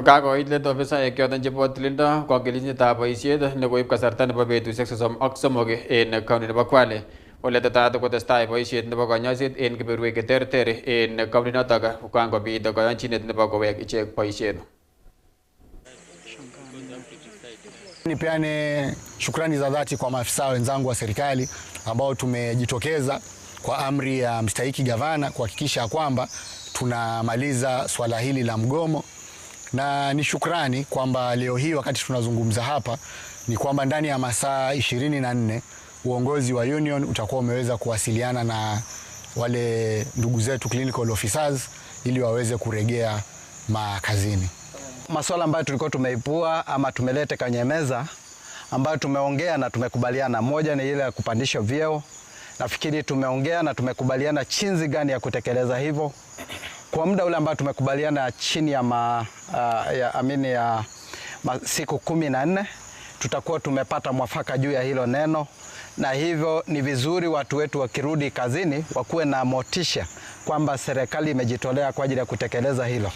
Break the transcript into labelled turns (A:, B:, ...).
A: Kakoit let ofisaek choton chebo tililindo kokilindetab boisiet nekoib kasarta nebo betusiek 33 en county nebo Kwale. Ole tetat kotestai boisiet nebo konyoiset en keberberwek cheterter en county notok kangobit koyonchinet nebo kowek ichek boisiet.
B: Nipeane shukrani za dhati kwa maafisa wenzangu wa serikali ambao tumejitokeza kwa amri ya mstahiki gavana kuhakikisha kwamba tunamaliza swala hili la mgomo. Na ni shukrani kwamba leo hii wakati tunazungumza hapa ni kwamba ndani ya masaa 24 uongozi wa union utakuwa umeweza kuwasiliana na wale ndugu zetu clinical officers ili waweze kurejea makazini.
C: Masuala ambayo tulikuwa tumeipua ama tumelete kwenye meza ambayo tumeongea na tumekubaliana, moja ni ile ya kupandisha vyeo. Nafikiri tumeongea na tumekubaliana chinzi gani ya kutekeleza hivyo. Kwa muda ule ambao tumekubaliana chini ya siku 14 tutakuwa tumepata mwafaka juu ya hilo neno, na hivyo ni vizuri watu wetu wakirudi kazini wakuwe na motisha kwamba serikali imejitolea kwa ajili ya kutekeleza hilo.